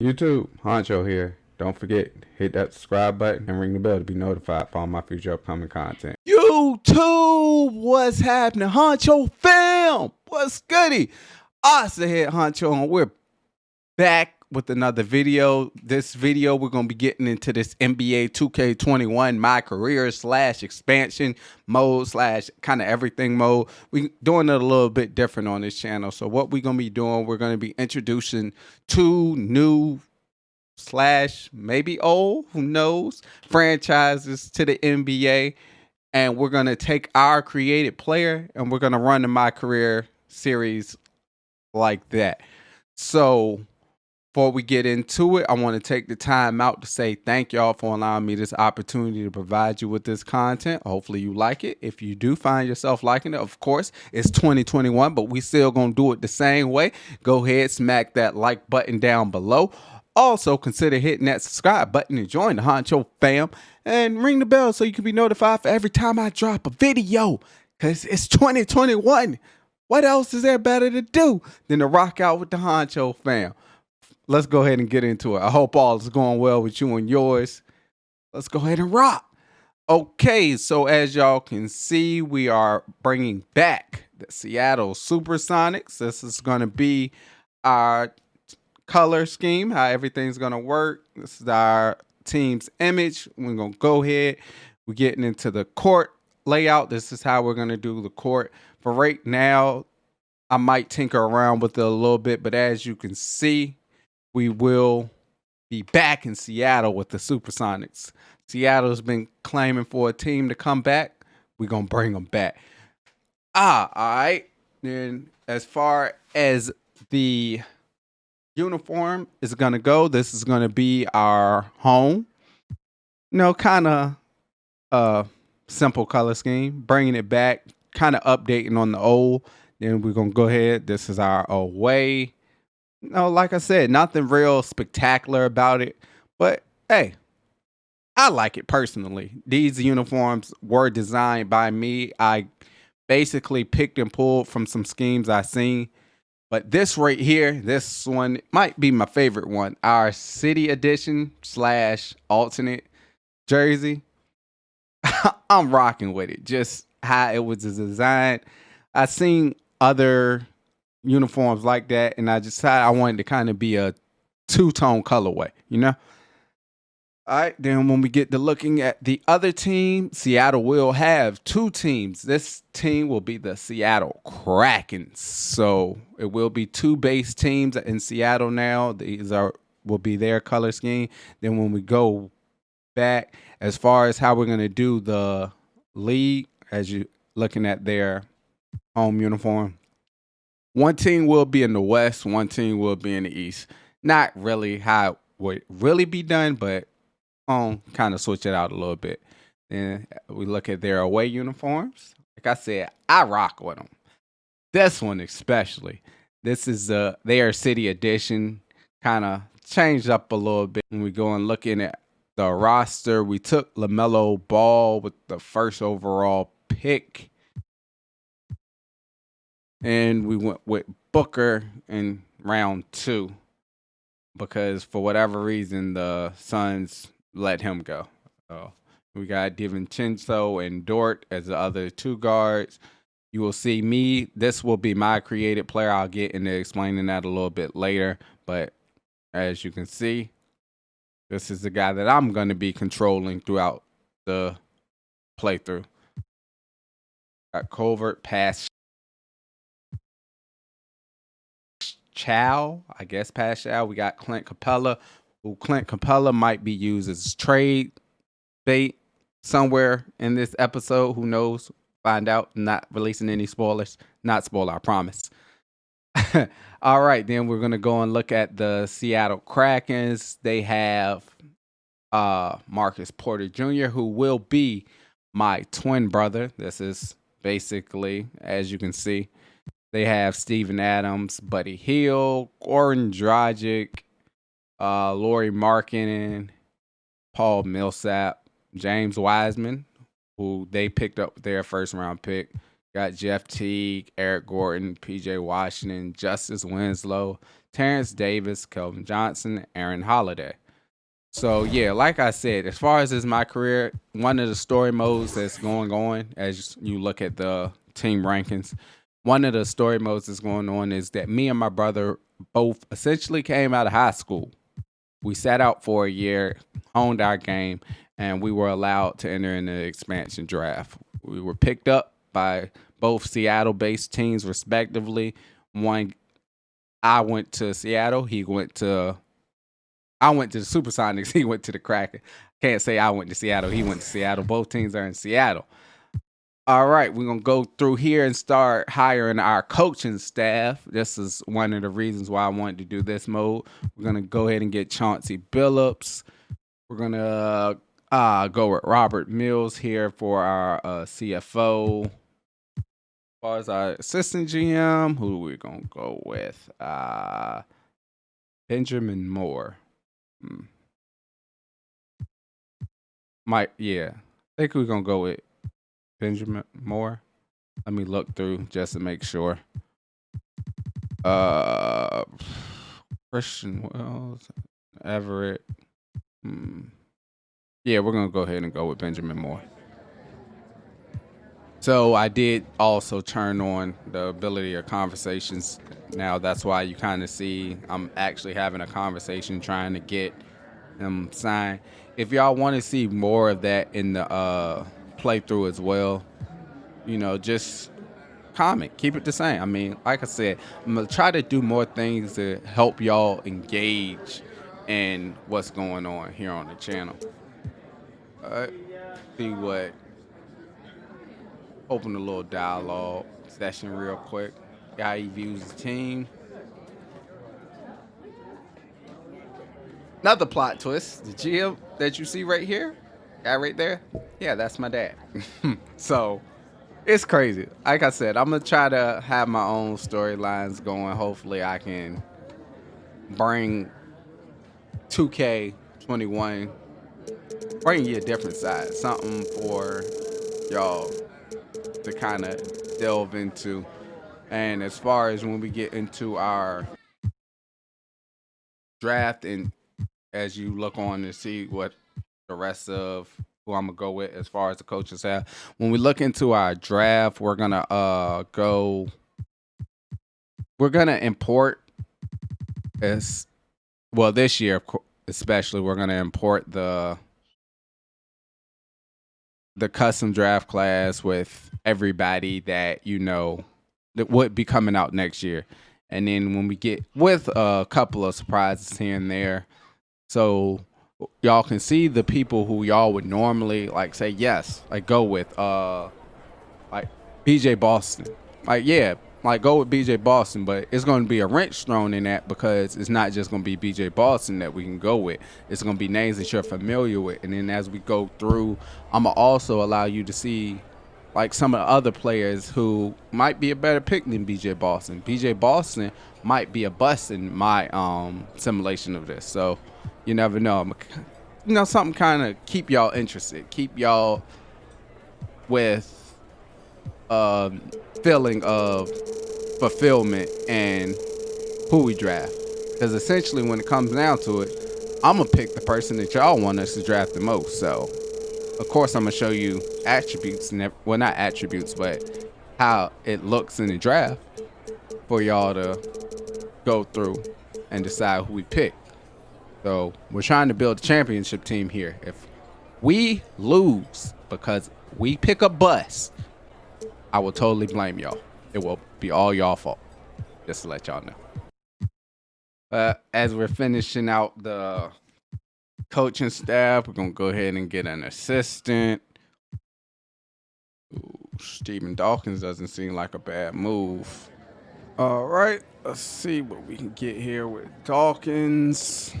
YouTube, Honcho here. Don't forget, hit that subscribe button and ring the bell to be notified for all my future upcoming content. YouTube, what's happening? Honcho fam, what's goody? Awesome head Honcho, and we're back with another video. This video, we're going to be getting into this NBA 2K21 My Career / expansion mode / kind of everything mode. We doing it a little bit different on this channel. So what we're going to be doing, we're going to be introducing two new / maybe old, who knows, franchises to the NBA. And we're going to take our created player and we're going to run the My Career series like that. So before we get into it, I want to take the time out to say thank y'all for allowing me this opportunity to provide you with this content. Hopefully you like it. If you do find yourself liking it, of course, it's 2021, but we still going to do it the same way. Go ahead, smack that like button down below. Also, consider hitting that subscribe button and join the Honcho fam and ring the bell so you can be notified for every time I drop a video, because it's 2021. What else is there better to do than to rock out with the Honcho fam? Let's go ahead and get into it. I hope all is going well with you and yours. Let's go ahead and rock. Okay, so as y'all can see, we are bringing back the Seattle Supersonics. This is going to be our color scheme, how everything's going to work. This is our team's image. We're going to go ahead. We're getting into the court layout. This is how we're going to do the court. For right now, I might tinker around with it a little bit, but as you can see, we will be back in Seattle with the Supersonics. Seattle's been claiming for a team to come back. We're going to bring them back. All right. Then as far as the uniform is going to go, this is going to be our home. Kind of simple color scheme. Bringing it back, kind of updating on the old. Then we're going to go ahead. This is our away. Like I said, nothing real spectacular about it, but hey, I like it personally. These uniforms were designed by me. I basically picked and pulled from some schemes I seen, but this right here, this one might be my favorite one. Our city edition / alternate jersey. I'm rocking with it. Just how it was designed. I seen other uniforms like that, and I decided I wanted to kind of be a two-tone colorway, All right, then when we get to looking at the other team, Seattle will have two teams. This team will be the Seattle Kraken. So it will be two base teams in Seattle now. These will be their color scheme. Then when we go back, as far as how we're going to do the league, as you looking at their home uniform, one team will be in the West, one team will be in the East. Not really how it would really be done, but kind of switch it out a little bit. Then we look at their away uniforms. Like I said, I rock with them. This one especially. This is their city edition, kind of changed up a little bit. When we go and looking at the roster, we took LaMelo Ball with the first overall pick. And we went with Booker in round 2 because for whatever reason, the Suns let him go. So we got DiVincenzo and Dort as the other two guards. You will see me. This will be my created player. I'll get into explaining that a little bit later. But as you can see, this is the guy that I'm going to be controlling throughout the playthrough. Got Covert, pass Chow, I guess past Chow. We got Clint Capella, who Clint Capella might be used as trade bait somewhere in this episode. Who knows? Find out. Not releasing any spoilers. Not spoiler, I promise. All right, then we're gonna go and look at the Seattle Krakens. They have Marcus Porter Jr., who will be my twin brother. This is basically, as you can see, they have Steven Adams, Buddy Hield, Goran Dragic, Lauri Markkanen, Paul Millsap, James Wiseman, who they picked up their first round pick. Got Jeff Teague, Eric Gordon, PJ Washington, Justice Winslow, Terrence Davis, Kelvin Johnson, Aaron Holiday. So yeah, like I said, as far as my career, one of the story modes that's going on as you look at the team rankings, one of the story modes that's going on is that me and my brother both essentially came out of high school. We sat out for a year, honed our game, and we were allowed to enter in the expansion draft. We were picked up by both Seattle-based teams, respectively. I went to Seattle. I went to the Supersonics. He went to the Kraken. Can't say I went to Seattle. He went to Seattle. Both teams are in Seattle. All right, we're going to go through here and start hiring our coaching staff. This is one of the reasons why I wanted to do this mode. We're going to go ahead and get Chauncey Billups. We're going to go with Robert Mills here for our CFO. As far as our assistant GM, who are we going to go with? Benjamin Moore. I think we're going to go with Benjamin Moore. Let me look through just to make sure. Christian Wells, Everett. Yeah, we're going to go ahead and go with Benjamin Moore. So I did also turn on the ability of conversations. Now that's why you kind of see I'm actually having a conversation trying to get them signed. If y'all want to see more of that in the playthrough as well, just comment. Keep it the same. I mean, like I said, I'm going to try to do more things to help y'all engage in what's going on here on the channel. All right. See what... Open a little dialogue session real quick. How he views the team. Another plot twist. The GM that you see right here, guy right there, yeah, that's my dad. So it's crazy. Like I said, I'm going to try to have my own storylines going. Hopefully I can bring 2K21, bring you a different side. Something for y'all to kind of delve into. And as far as when we get into our draft, and as you look on to see what the rest of who I'm gonna go with as far as the coaches have, when we look into our draft, we're gonna import this year especially, we're gonna import the custom draft class with everybody that that would be coming out next year. And then when we get with a couple of surprises here and there, so y'all can see the people who y'all would normally say yes, go with like BJ Boston. Go with BJ Boston, but it's going to be a wrench thrown in that because it's not just going to be BJ Boston that we can go with. It's going to be names that you're familiar with. And then as we go through, I'm going to also allow you to see some of the other players who might be a better pick than BJ Boston. BJ Boston might be a bust in my simulation of this. So you never know. Something kind of keep y'all interested, keep y'all with feeling of fulfillment and who we draft. Because essentially when it comes down to it, I'm going to pick the person that y'all want us to draft the most. So of course I'm going to show you attributes, well, not attributes, but how it looks in the draft for y'all to go through and decide who we pick. So we're trying to build a championship team here. If we lose because we pick a bust, I will totally blame y'all. It will be all y'all fault. Just to let y'all know. As we're finishing out the coaching staff, we're going to go ahead and get an assistant. Ooh, Stephen Dawkins doesn't seem like a bad move. All right, let's see what we can get here with Dawkins.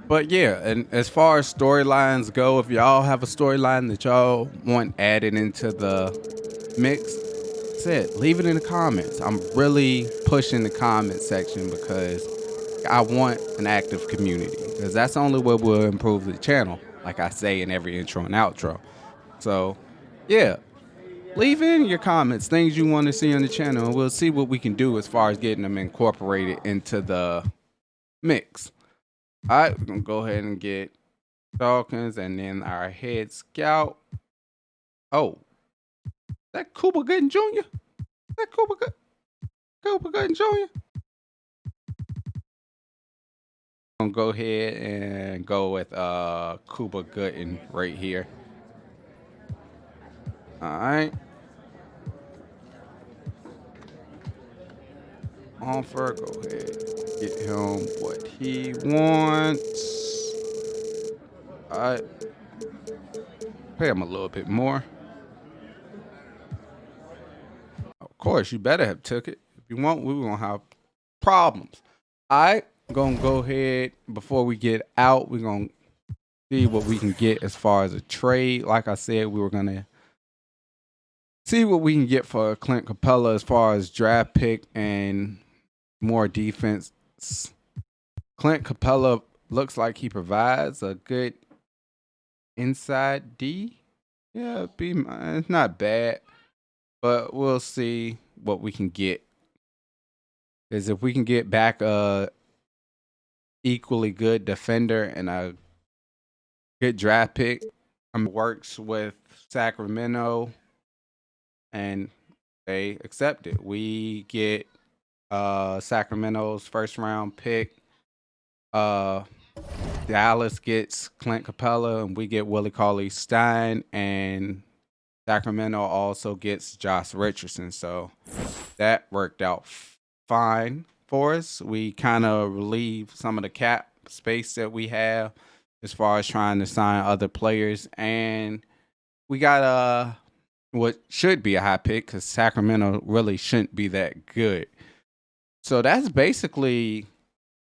But yeah, and as far as storylines go, if y'all have a storyline that y'all want added into the mix, leave it in the comments. I'm really pushing the comment section because I want an active community, because that's the only way we'll improve the channel, like I say in every intro and outro. So Yeah, leave in your comments things you want to see on the channel, and we'll see what we can do as far as getting them incorporated into the mix. All right, we're gonna go ahead and get Dawkins and then our head scout. Oh, that Cuba Gooding Jr. That Cuba Gooding Jr. I'm gonna go ahead and go with Cuba Gooding right here. All right. Offer, go ahead, get him what he wants. All right. Pay him a little bit more. Of course, you better have took it. If you won't, we were gonna have problems. All right, gonna go ahead before we get out. We're gonna see what we can get as far as a trade. Like I said, we were gonna see what we can get for Clint Capella as far as draft pick and more defense. Clint Capella looks like he provides a good inside D. Yeah, it's not bad, but we'll see what we can get. Because if we can get back a equally good defender and a good draft pick, works with Sacramento, and they accept it. We get Sacramento's first round pick. Dallas gets Clint Capella, and we get Willie Cauley-Stein, and Sacramento also gets Josh Richardson. So that worked out fine for us. We kind of relieved some of the cap space that we have as far as trying to sign other players, and we got what should be a high pick because Sacramento really shouldn't be that good. So that's basically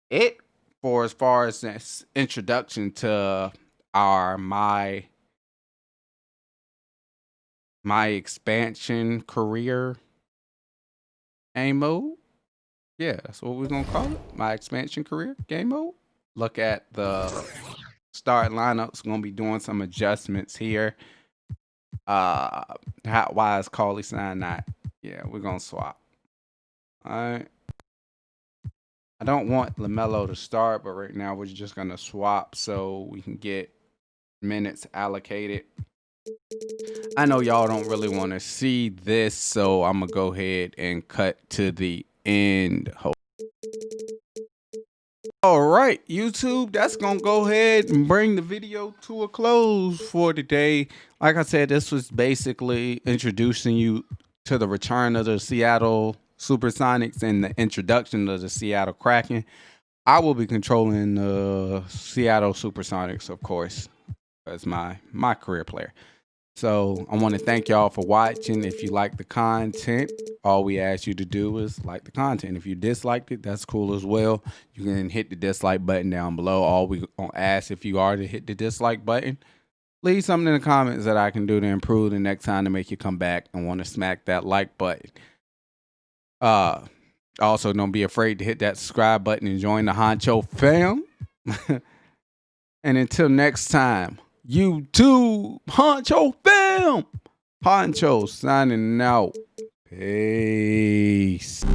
it for as far as this introduction to our my expansion career game mode. Yeah, that's what we're gonna call it. My expansion career game mode. Look at the start lineups. Gonna be doing some adjustments here. Why is Cauley-Stein not? Yeah, we're gonna swap. All right. I don't want LaMelo to start, but right now we're just gonna swap so we can get minutes allocated. I know y'all don't really want to see this, so I'm gonna go ahead and cut to the end. All right, YouTube, that's gonna go ahead and bring the video to a close for today. Like I said, this was basically introducing you to the return of the Seattle Supersonics and the introduction of the Seattle Kraken. I will be controlling the Seattle Supersonics, of course, as my career player. So I want to thank y'all for watching. If you like the content, all we ask you to do is like the content. If you disliked it, that's cool as well. You can hit the dislike button down below. All we gonna ask if you are to hit the dislike button, leave something in the comments that I can do to improve the next time to make you come back and want to smack that like button. Also, don't be afraid to hit that subscribe button and join the Honcho fam. And until next time, YouTube Honcho fam. Honcho signing out. Peace.